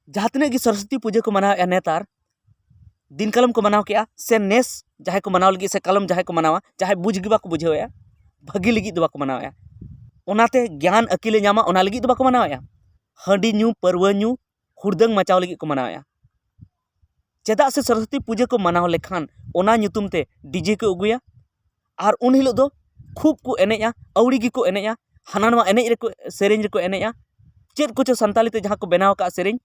जहाँ तक कि सरस्वती पूजा को मनावे नेतार दिन कलम को मनाव के से नेस जहाँ को मनाव लगी से कलम जहाँ को मनावा जहाँ बुझ गे बाको बुझेवा भागी लगी दो बाको मनावा ओनाते ज्ञान अकिले नामा ओना लगी दो बाको मनावा हांडी न्यू परवा न्यू हुड़दंग मचाव लगी को मनावा चेदा से सरस्वती पूजा को मनाव लेखान ओना ᱧᱩᱛᱩᱢ ते डीजे को अगुया और उन हिलो दो खूब को एनेजा अवड़ी गी को एनेजा हाना नवा एनेज रे को सेरेंज रे को एनेजा चेद कुछ संताली ते जहाँ को बनाव का सेरेंज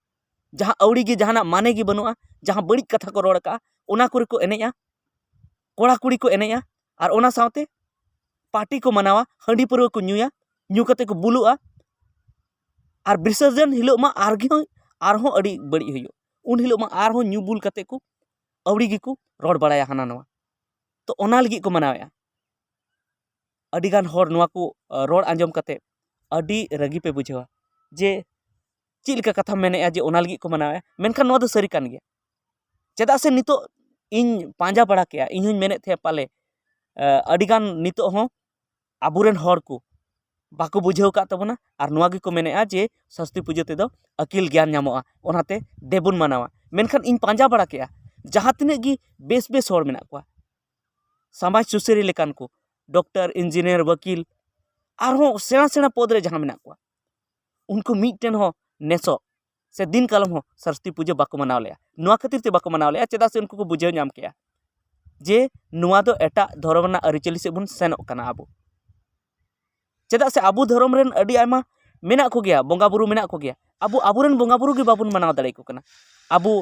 जहाँ अवड़ी गी जहाँ माने गी बनुआ जहाँ बड़ी कथा को रोड़ का ओना को रे को एनेजा कोड़ा कुड़ी को एनेजा और ओना सावते पार्टी को मनावा हांडी परवा को ᱧᱩᱭᱟ ᱧᱩ कते को बुलुआ और विसर्जन हिलो मा आरहों अड़ी बड़ी हुयो उन हिलो मा आरहों ᱧᱩ बुल कते को अवड़ी गी को रोड़ बड़ाया हाना नवा तो ओना लगी को मनावा अडिगान होर नवा को रोड आंजम कते अडी रगी पे बुझेवा जे चिलका कथा मेने जे ओना लगी को मनावे मेनखान नवा दो सरी कान गया चेदा से नितो इन पांजा बड़ा के इन हुन मेने थे पाले अडिगान नितो हो आबुरेन होर को बाको बुझेव का तबना और नवा गी को मेने जे सरस्वती पूजा ते दो अकिल ज्ञान नामोआ ओनाते देबुन मनावा मेनखान इन पांजा बड़ा के जहाँ तिने गी बेस बेस होर मेना को समाज सुसेरी लेकान को डॉक्टर इंजीनियर वकील और सेना सेना पद रे जहाँ मेना को उनको मिटन हो नेसो से दिन कलम हो सरस्वती पूजा बाको मनाव लिया नुआ खातिर ते बाको मनाव लिया चेदा से उनको को बुझेव नाम किया जे नुआ दो एटा धर्म ना अरिचली से बुन सेनोक कना आबो चेदा से आबू धर्म रेन अडी आयमा मेना को गया बोंगा बुरु मेना को गया आबू आबुरेन बोंगा बुरु गे बाबुन मनाव दाड़े को कना आबू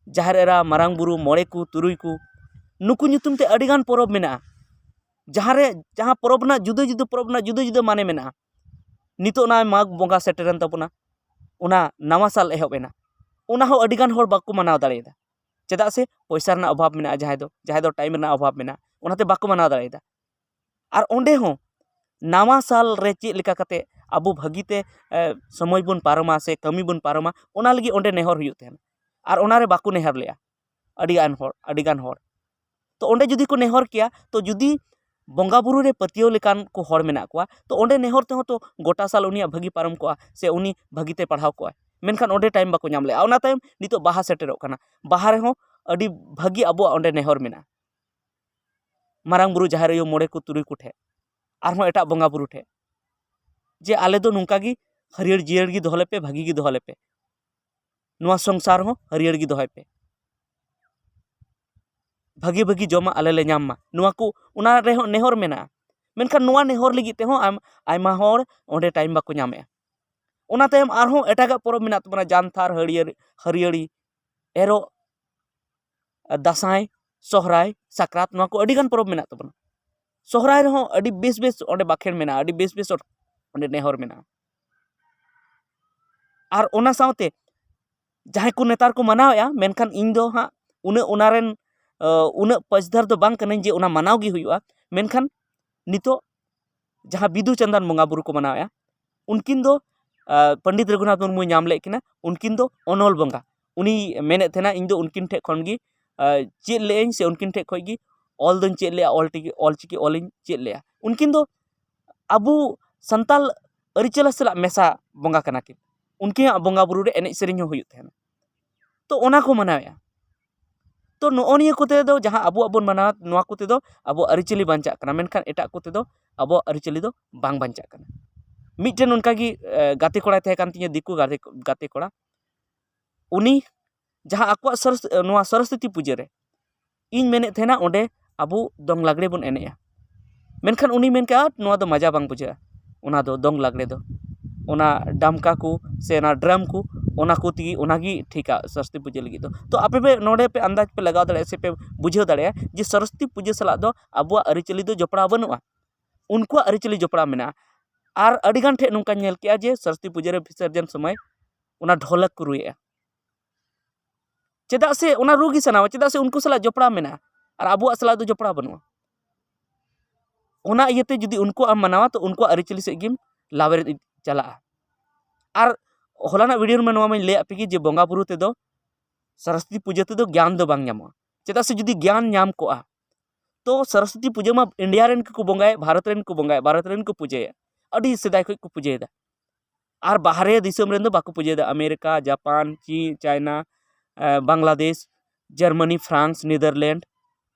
जाहर एरा मारांग बुरु मोड़े को तुरुई को नुकु ᱧᱩᱛᱩᱢ ते अडिगान परब मेना जहाँ परब ना जुदा जुदा परब ना जुदा जुदा माने मेना नितो ना माघ बोंगा सेटरन तबना ओना नवा साल एहब एना ओना हो अडिगान होर बाको मनाव दाड़ेदा चेदा से पैसा रना अभाव मेना जहाँ दो टाइम रना अभाव मेना ओनाते बाको मनाव दाड़ेदा और ओंडे हो नवा साल रे चेद लेका कते आबो भागीते समय बन पारमा से कमी बन पारमा ओना लगी ओंडे नेहर हुयुग तहन और ओना रे बाको नेहर लेया अडिगान होर तो ओंडे जुदी को नेहर किया तो जुदी बोंगा बुरु रे पतियो लेकान को होर मेना को तो ओंडे नेहर ते हो तो गोटा साल उनिया भागी पारम को से उनी भागीते पढ़ाव को मेनखान ओंडे टाइम बाको नाम ले ओना टाइम नितो बाहा सेटेरोक कना बाहा रे हो अडी भागी अबो ओंडे नेहर मेना मारांग बुरु जाहर यो मोड़े को तुरुई को ठे और हो एटा बोंगा बुरु ठे जे आले दो नुंका गी हरियर जियर गी दोहले पे भागी गी दोहले पे नुआ संसार हो हरियर गी दोहले पे भागी भागी जमा आले ले नाम मा नुआ को उना रे हो नेहर मेना मेनखान नुआ नेहर लगी ते हो आयमा होर ओंडे टाइम बाको नामे ओना तायम आरहों एटागा परब मेना तबना जानथार हरियरी एरो दासाय सोहराय साक्रात नुआ को अडिगान परब मेना तबना सोहराय रे हो अडी बेस बेस ओंडे बाखेर मेना अडी बेस बेस ओंडे नेहर मेना और ओना सावते जहाँ को नेतार को मनाया मेनखान इन दो हाँ उन पजधर दो बांग कने जे उना मनाव गी हुआ मेनखान नितो जहाँ बिदु चंदन बोंगा बुरु को मनाया उनकिन दो पंडित रघुनाथ मुर्मू नाम ले किना उनकिन दो ओनोल बोंगा उनी मेने थेना इन दो उनकिन ठे खन गी चेद लेन से उनकिन ठे खय गी ऑल दोन चेद ले ऑल चिकी ऑलिन चेद ले उनकिन दो अबू संताल अरिचला सला मेसा बोंगा कना किन उनके बोंगा बुरु रे एने सेरेंज हुयुग थेना तो ओना को मनाया तो नोनिया कोते दो जहाँ अबो अबन मनाव नोआ कोते दो अबो अरिचली बांचा कना मेनखान एटा कोते दो अबो अरिचली दो बांग बांचा कना मिटन उनका गी गाते कोड़ा थे कान तिया दिकु गाते कोड़ा उनी जहाँ आको सरस्वती पूजा रे इन मेने थेना ओंडे अबो दंग लागड़े बन एनेया मेनखान उनी मेन का नोआ दो मजा बांग बुझा ओना दो दंग लागड़े दो ओना डामका को से ना ड्रम को ओना को ती ओनागी ठीका सरस्वती पूजा लगी तो आपे पे नोडे पे अंदाज पे लगाव दाड़े से पे बुझेव दाड़े जे सरस्वती पूजा सला दो अबुआ अरिचली दो जपड़ा बनुआ उनको अरिचली जपड़ा मेना और अडिगान ठे नोंका नेल किया जे सरस्वती पूजा रे विसर्जन समय ओना ढोलक को रुए चेदा से ओना रुगी सनावा चेदा से उनको सला जपड़ा मेना और अबुआ सला दो जपड़ा बनुआ ओना इयते जुदी उनको आम मनावा तो उनको अरिचली से गिम लावेर चला और होलाना वीडियो में नोआ में ले आपे जे बोंगा बुरु ते दो सरस्वती पूजा ते दो ज्ञान दो बांग नामो चेदा से जुदी ज्ञान नाम को तो सरस्वती पूजा मा इंडिया रेन को बोंगाए भारत रेन को बोंगाए भारत रेन को पूजाया अडी सेदाय को पूजायदा और बाहरे दिसम रेन दो बाको पुजेदा अमेरिका जापान चीन China Bangladesh Germany France Netherland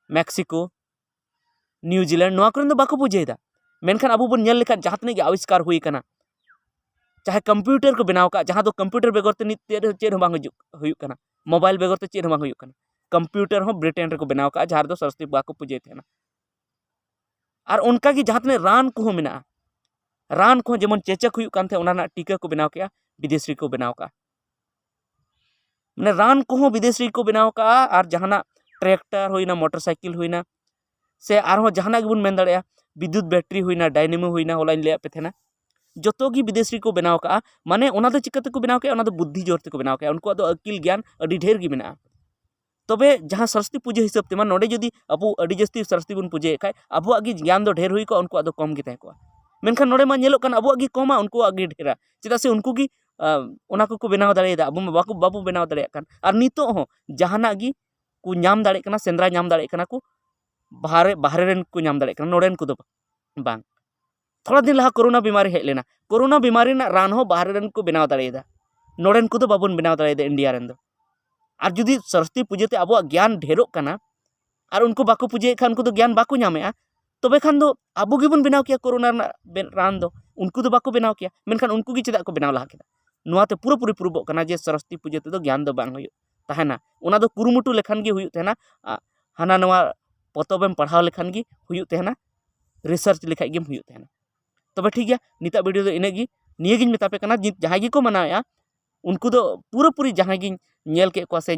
Mexico New Zealand नोआ कोरेन दो बाको पुजेदा मेनखान अबो बन नेल लेखान जहाँ तने आविष्कार हुई कना चाहे कंप्यूटर को बनाव का जहाँ दो कंप्यूटर बेगर ते नित चेद हो बांग हुयुक कना मोबाइल बेगर ते चेद हो बांग हुयुक कना कंप्यूटर हो ब्रिटेन रे को बनाव का जहाँ दो सरस्वती बाको पुजे थे ना और उनका की जहाँ तने रान को मेना रान को जेमन चेचक हुयुक कान थे उना ना टीका को बनाव के विदेशी को बनाव का मैंने रान को विदेशी को बनाव का और जहाँ ट्रैक्टर होइना मोटरसाइकिल होइना से आरो जहाँ गिबुन मेन दाड़ेया विद्युत बैटरी होइना डायनेमो होइना होला ले पे थेना जोतो गी विदेशी को बनाव का माने उना दो चिकाते को बनाव के उना दो बुद्धि जोरते को बनाव के उनको दो अकिल ज्ञान अडी ढेर गी मेना तबे जहाँ सरस्वती पूजा हिसाब ते मान नोडे जदी अबो अडी जस्ती सरस्वती बुन पूजे खाय अबो गी ज्ञान दो ढेर हुई को उनको दो कम गी तहे को मेनखान नोडे मा नेलो कन अबो गी कमा उनको गी ढेरा चेदा से उनको गी उना को बनाव दाड़ेदा अबो बाको बाबू बनाव दाड़े कान और नितो हो जहाना गी को नाम दाड़े कना सेंद्रा नाम दाड़े कना को बाहरे रेन को नाम दाड़े कना नोडेन को दो बांग थोड़ा दिन लहा कोरोना बीमारी हेज लेना कोरोना बीमारी ना रान हो बाहरे रेन को बनाव दाड़ेदा नोडेन को दो बाबुन बनाव दाड़ेदा इंडिया रेन दो और जुदी सरस्वती पूजाते अब ज्ञान ढेरों कना और उनको बाको पूजे खान उनको तो ज्ञान बाको नामे तबे खान दो अब गिबन बनाव किया कोरोना रान दो उनको तो बाको बनाव किया मेनखान उनको गी चेदा को बनाव लहा केदा नोआते पूरा पूरी प्रूबोग कना जे सरस्वती पूजा ते दो ज्ञान दो बांग हुयुग ताहेना उना दो कुरुमुटु लेखान गे हुयुग तहेना हाना नोआ पतोबेम पढ़ाव लेखान गे हुयुग तहेना रिसर्च लेखाय गेम हुयुग तहेना तबे ठीक गया निता वीडियो दो इनेगी निये गिन मेतापे कना जहां गी को मनाया उनको दो पूरा पूरी जहां गी नेल के को से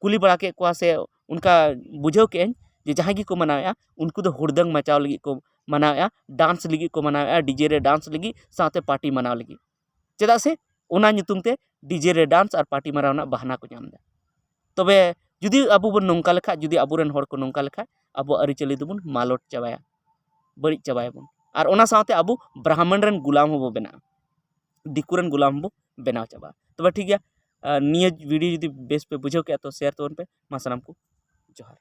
कुली बड़ा के को से उनका बुझाव के जे जहां गी को मनाया उनको दो हुड़दंग मचाव लगी को मनाया डांस लगी को मनाया डीजे रे डांस लगी साथे पार्टी मनाव लगी चेदा से ओना नितुम ते डीजे रे डांस और पार्टी मनावना बहाना को नाम दा तबे जुदी अबो बन नोंका लेखा जुदी अबोरेन होड़ को नोंका लेखा अबो अरिचली दुबुन मालोट चाबाया बड़ी चाबायाबुन और ओना साथे अबो ब्राह्मण रेन गुलाम हो बना दिकुरन गुलाम बो बनाव चाबा तबे ठीक गया निये वीडियो जुदी बेस पे बुझाव के तो शेयर तो पे मा सनाम को जोहार।